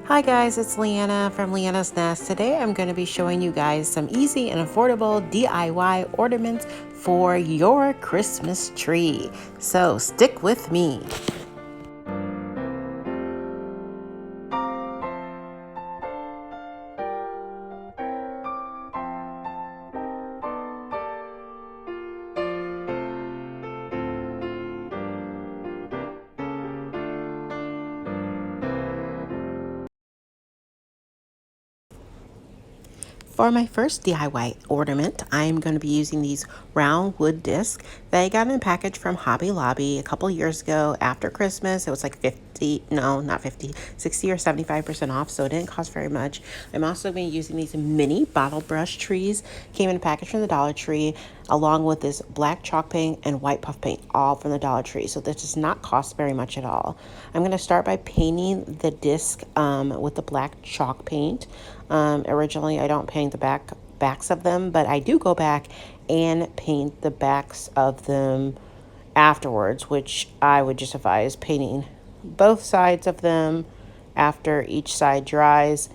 Hi guys, it's Leanna from Leanna's Nest. Today I'm going to be showing you guys some easy and affordable DIY ornaments for your Christmas tree. So stick with me. For my first DIY ornament, I'm going to be using these round wood discs that I got in a package from Hobby Lobby a couple years ago after Christmas. It was like 50, no, not 50, 60 or 75% off, so it didn't cost very much. I'm also going to be using these mini bottle brush trees. Came in a package from the Dollar Tree, along with this black chalk paint and white puff paint, all from the Dollar Tree. So this does not cost very much at all. I'm going to start by painting the disc with the black chalk paint. Originally, I don't paint the backs of them, but I do go back and paint the backs of them afterwards, which I would just advise painting both sides of them after each side dries.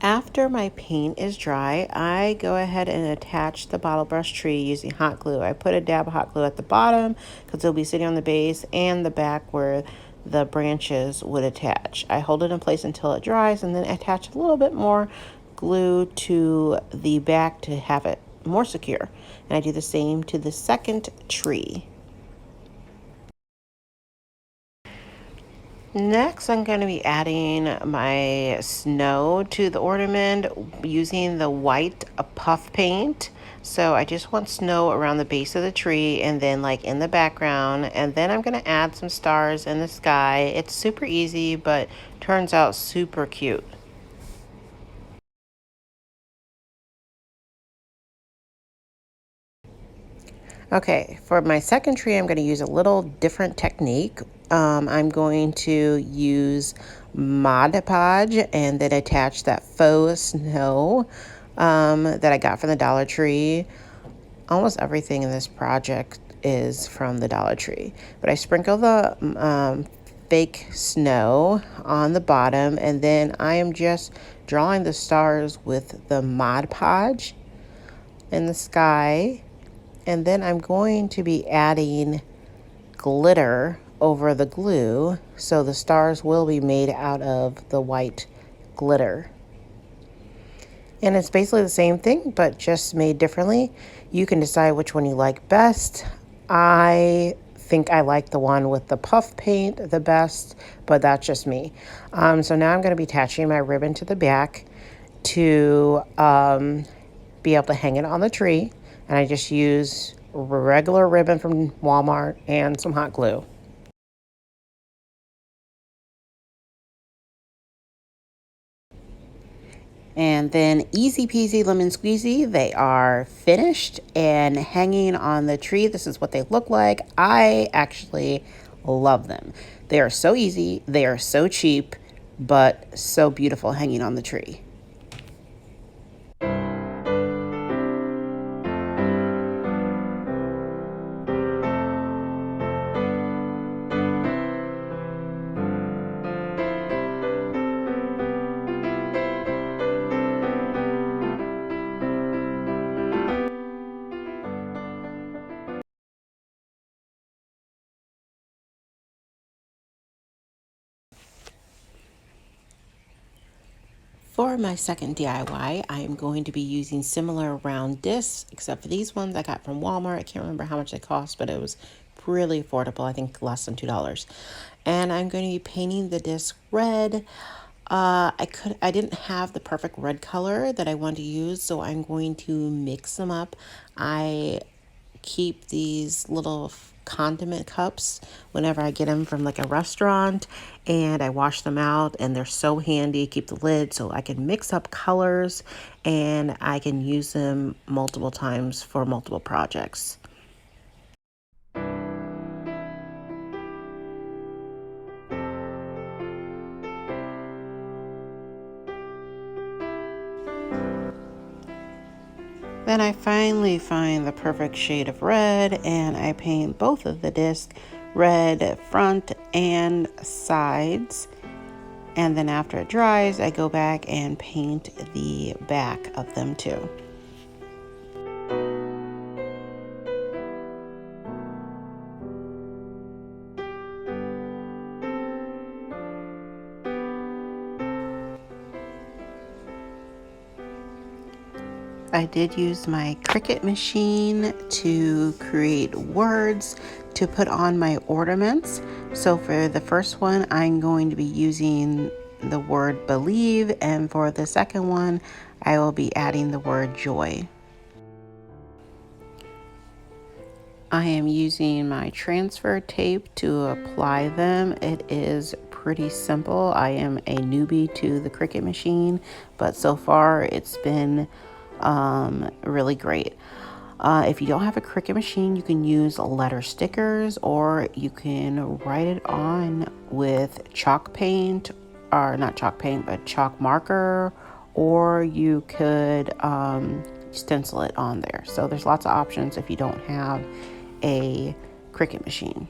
After my paint is dry, I go ahead and attach the bottle brush tree using hot glue. I put a dab of hot glue at the bottom because it'll be sitting on the base and the back where the branches would attach. I hold it in place until it dries and then attach a little bit more glue to the back to have it more secure. And I do the same to the second tree. Next, I'm going to be adding my snow to the ornament using the white puff paint. So I just want snow around the base of the tree and then like in the background. And then I'm going to add some stars in the sky. It's super easy, but turns out super cute. Okay, for my second tree, I'm going to use a little different technique. I'm going to use Mod Podge and then attach that faux snow that I got from the Dollar Tree. Almost everything in this project is from the Dollar Tree, but I sprinkle the fake snow on the bottom, and then I am just drawing the stars with the Mod Podge in the sky. And then I'm going to be adding glitter over the glue, so the stars will be made out of the white glitter. And it's basically the same thing, but just made differently. You can decide which one you like best. I think I like the one with the puff paint the best, but that's just me. So now I'm going to be attaching my ribbon to the back to be able to hang it on the tree. And I just use regular ribbon from Walmart and some hot glue. And then easy peasy lemon squeezy, they are finished and hanging on the tree. This is what they look like. I actually love them. They are so easy, they are so cheap, but so beautiful hanging on the tree. For my second DIY, I am going to be using similar round discs, except for these ones I got from Walmart. I can't remember how much they cost, but it was really affordable. I think less than $2. And I'm going to be painting the disc red. I didn't have the perfect red color that I wanted to use, so I'm going to mix them up. I keep these little condiment cups whenever I get them from like a restaurant, and I wash them out, and they're so handy. Keep the lid so I can mix up colors and I can use them multiple times for multiple projects. Then I finally find the perfect shade of red and I paint both of the discs red front and sides. And then after it dries, I go back and paint the back of them too. I did use my Cricut machine to create words to put on my ornaments. So for the first one, I'm going to be using the word believe, and for the second one, I will be adding the word joy. I am using my transfer tape to apply them. It is pretty simple. I am a newbie to the Cricut machine, but so far it's been really great. If you don't have a Cricut machine, you can use letter stickers, or you can write it on with chalk paint, or not chalk paint, but chalk marker, or you could stencil it on there. So there's lots of options if you don't have a Cricut machine.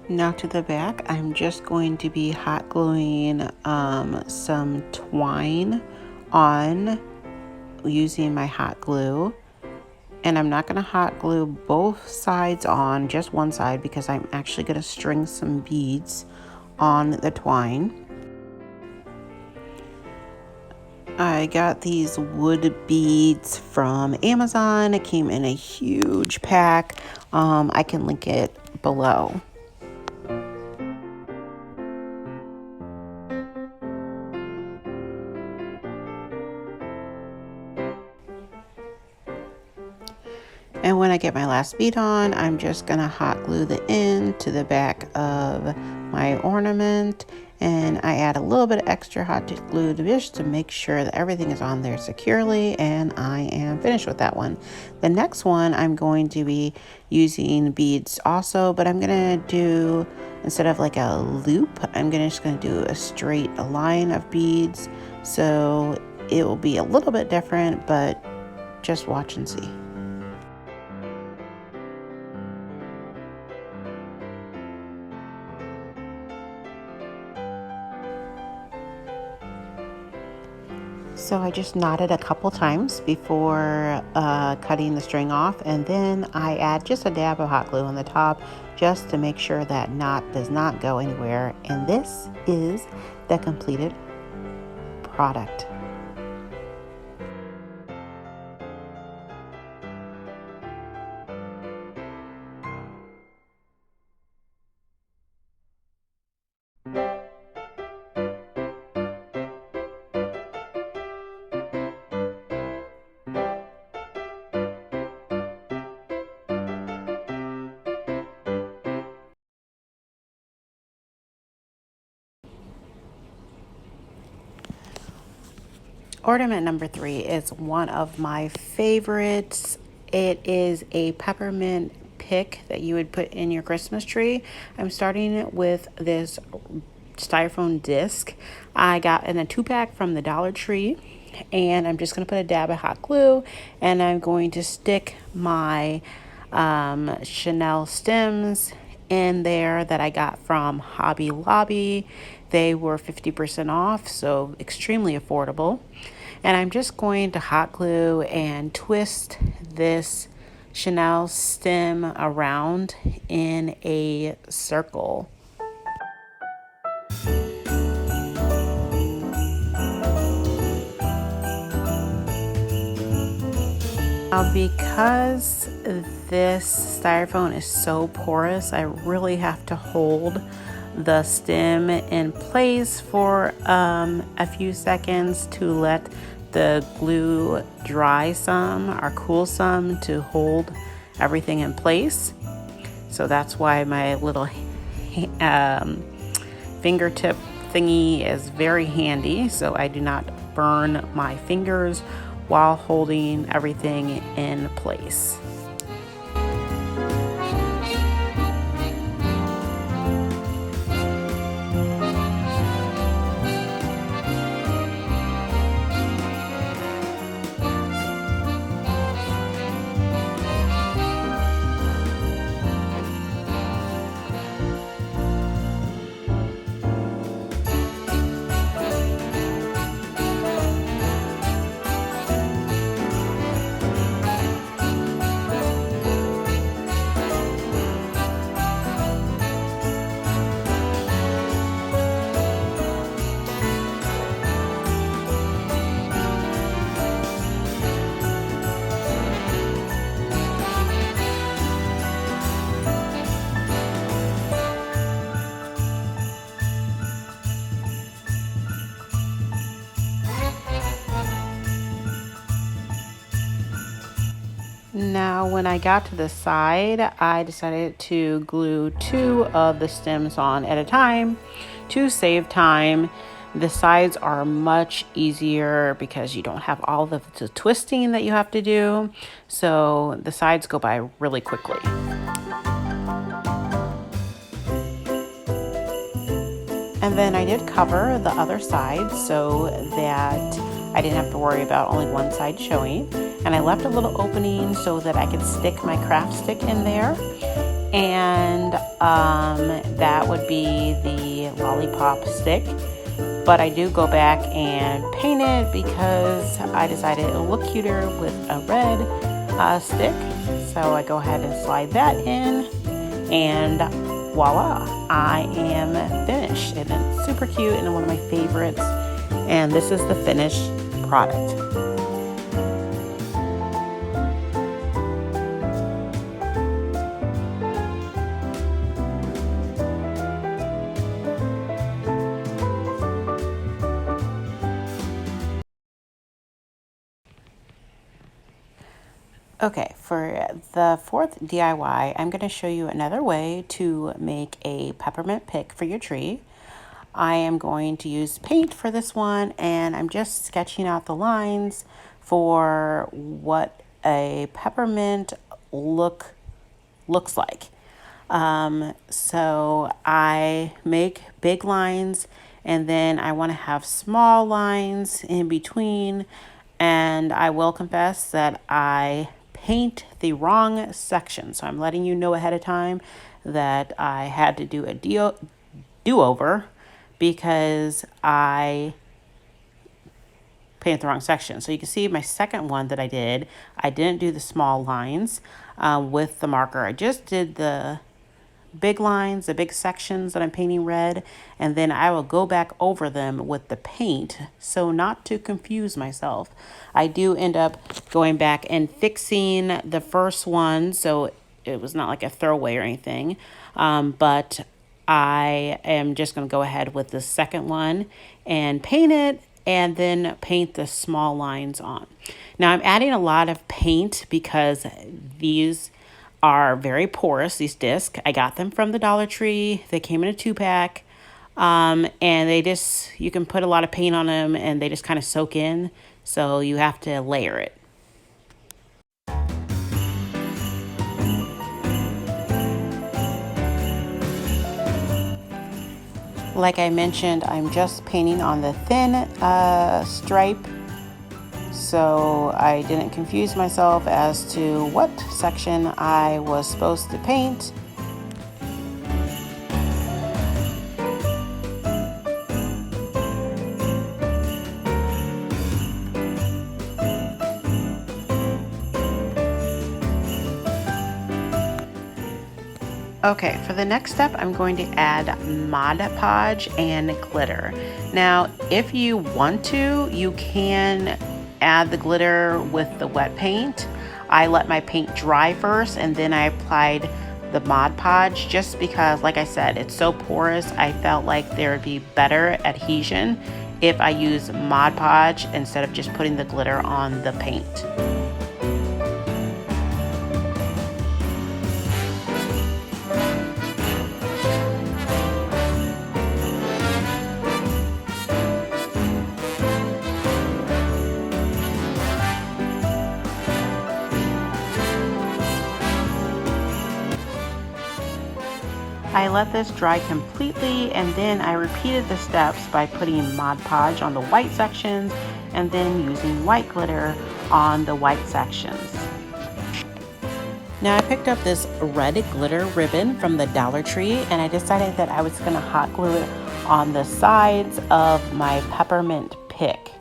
Now to the back, I'm just going to be hot gluing some twine on using my hot glue. And I'm not going to hot glue both sides on, just one side, because I'm actually going to string some beads on the twine. I got these wood beads from Amazon. It came in a huge pack. I can link it below. And when I get my last bead on, I'm just gonna hot glue the end to the back of my ornament, and I add a little bit of extra hot glue just to make sure that everything is on there securely, and I am finished with that one. The next one, I'm going to be using beads also, but I'm gonna do, instead of like a loop, I'm just gonna do a straight line of beads. So it will be a little bit different, but just watch and see. So I just knotted a couple times before cutting the string off, and then I add just a dab of hot glue on the top just to make sure that knot does not go anywhere. And this is the completed product. Ornament number 3 is one of my favorites. It is a peppermint pick that you would put in your Christmas tree. I'm starting it with this styrofoam disc I got in a 2-pack from the Dollar Tree, and I'm just going to put a dab of hot glue, and I'm going to stick my Chanel stems in there that I got from Hobby Lobby. They were 50% off, so extremely affordable. And I'm just going to hot glue and twist this Chanel stem around in a circle. Now, because this styrofoam is so porous, I really have to hold the stem in place for a few seconds to let the glue dry some or cool some to hold everything in place. So that's why my little fingertip thingy is very handy, so I do not burn my fingers while holding everything in place. Now, when I got to the side, I decided to glue 2 of the stems on at a time to save time. The sides are much easier because you don't have all of the twisting that you have to do. So the sides go by really quickly. And then I did cover the other side so that I didn't have to worry about only one side showing. And I left a little opening so that I could stick my craft stick in there. And that would be the lollipop stick. But I do go back and paint it because I decided it'll look cuter with a red stick. So I go ahead and slide that in, and voila, I am finished. And it's super cute and one of my favorites. And this is the finished product. Okay, for the 4th DIY, I'm going to show you another way to make a peppermint pick for your tree. I am going to use paint for this one, and I'm just sketching out the lines for what a peppermint looks like. So I make big lines, and then I want to have small lines in between, and I will confess that I paint the wrong section. So I'm letting you know ahead of time that I had to do a do-over because I painted the wrong section. So you can see my second one that I didn't do the small lines with the marker. I just did the big lines, the big sections that I'm painting red, and then I will go back over them with the paint. So not to confuse myself, I do end up going back and fixing the first one so it was not like a throwaway or anything, but I am just going to go ahead with the second one and paint it, and then paint the small lines on. Now I'm adding a lot of paint because these are very porous, these discs. I got them from the Dollar Tree. They came in a 2-pack. And you can put a lot of paint on them and they just kind of soak in. So you have to layer it. Like I mentioned, I'm just painting on the thin stripe, so I didn't confuse myself as to what section I was supposed to paint. Okay, for the next step, I'm going to add Mod Podge and glitter. Now, if you want to, you can add the glitter with the wet paint. I let my paint dry first and then I applied the Mod Podge just because, like I said, it's so porous. I felt like there would be better adhesion if I use Mod Podge instead of just putting the glitter on the paint. I let this dry completely, and then I repeated the steps by putting Mod Podge on the white sections and then using white glitter on the white sections. Now I picked up this red glitter ribbon from the Dollar Tree, and I decided that I was going to hot glue it on the sides of my Peppermint Pick.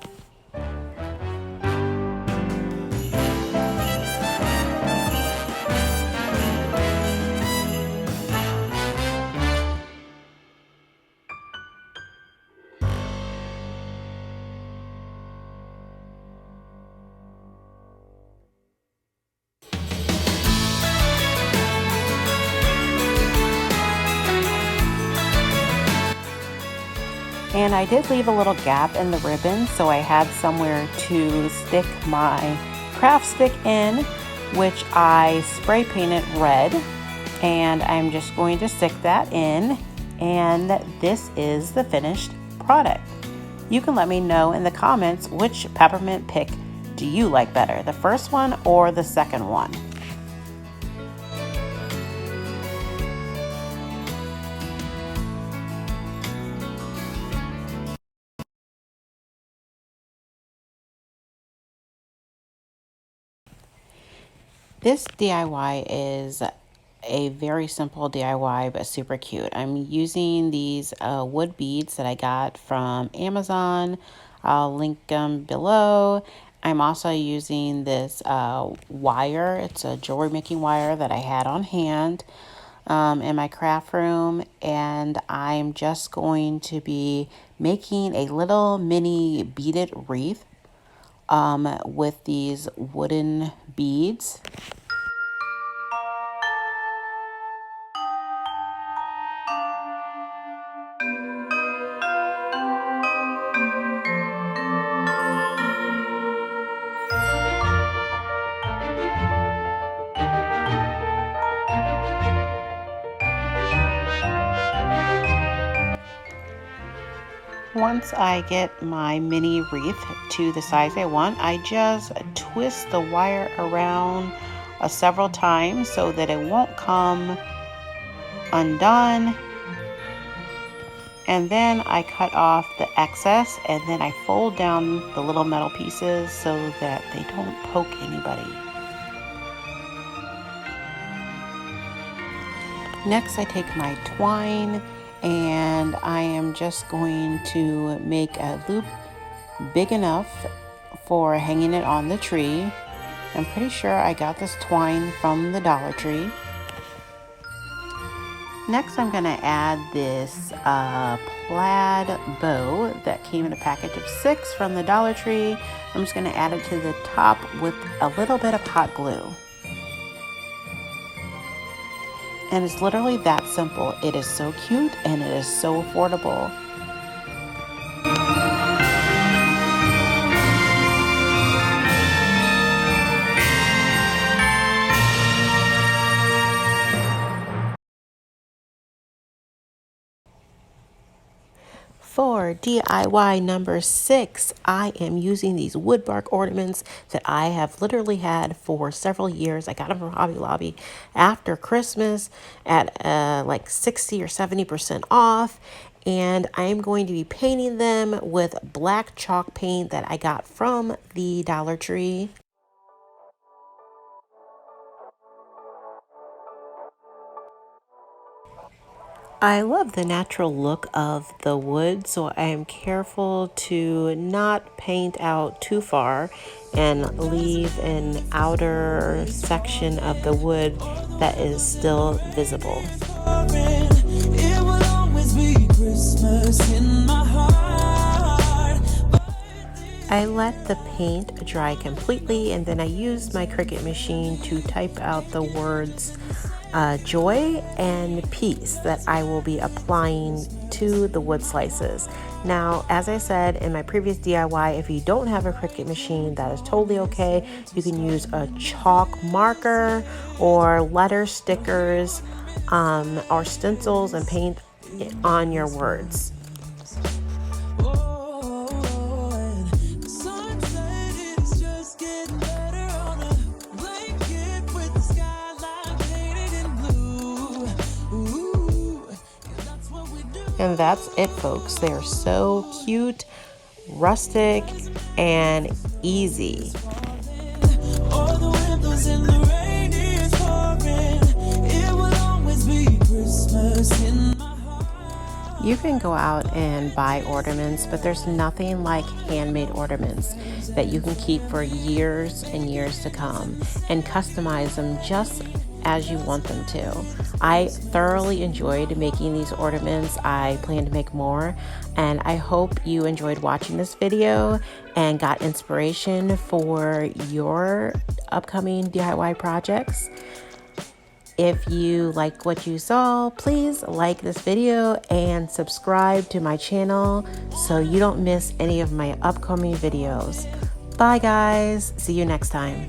And I did leave a little gap in the ribbon so I had somewhere to stick my craft stick in. which I spray painted red, and I'm just going to stick that in, and this is the finished product. You can let me know in the comments which peppermint pick do you like better, the first one or the second one. This DIY is a very simple DIY, but super cute. I'm using these wood beads that I got from Amazon. I'll link them below. I'm also using this wire. It's a jewelry making wire that I had on hand in my craft room. And I'm just going to be making a little mini beaded wreath with these wooden beads. Once I get my mini wreath to the size I want, I just twist the wire around several times so that it won't come undone. And then I cut off the excess, and then I fold down the little metal pieces so that they don't poke anybody. Next, I take my twine and I am just going to make a loop big enough for hanging it on the tree. I'm pretty sure I got this twine from the Dollar Tree. Next, I'm going to add this plaid bow that came in a package of 6 from the Dollar Tree. I'm just going to add it to the top with a little bit of hot glue. And it's literally that simple. It is so cute and it is so affordable. For DIY number 6, I am using these wood bark ornaments that I have literally had for several years. I got them from Hobby Lobby after Christmas at like 60 or 70% off. And I'm going to be painting them with black chalk paint that I got from the Dollar Tree. I love the natural look of the wood, so I am careful to not paint out too far and leave an outer section of the wood that is still visible. It will always be Christmas in my heart. I let the paint dry completely, and then I used my Cricut machine to type out the words joy and peace that I will be applying to the wood slices. Now, as I said in my previous DIY, if you don't have a Cricut machine, that is totally okay. You can use a chalk marker or letter stickers or stencils and paint on your words. And that's it, folks. They're so cute, rustic, and easy. You can go out and buy ornaments, but there's nothing like handmade ornaments that you can keep for years and years to come and customize them just as you want them to. I thoroughly enjoyed making these ornaments. I plan to make more, and I hope you enjoyed watching this video and got inspiration for your upcoming DIY projects. If you like what you saw, please like this video and subscribe to my channel so you don't miss any of my upcoming videos. Bye guys, see you next time.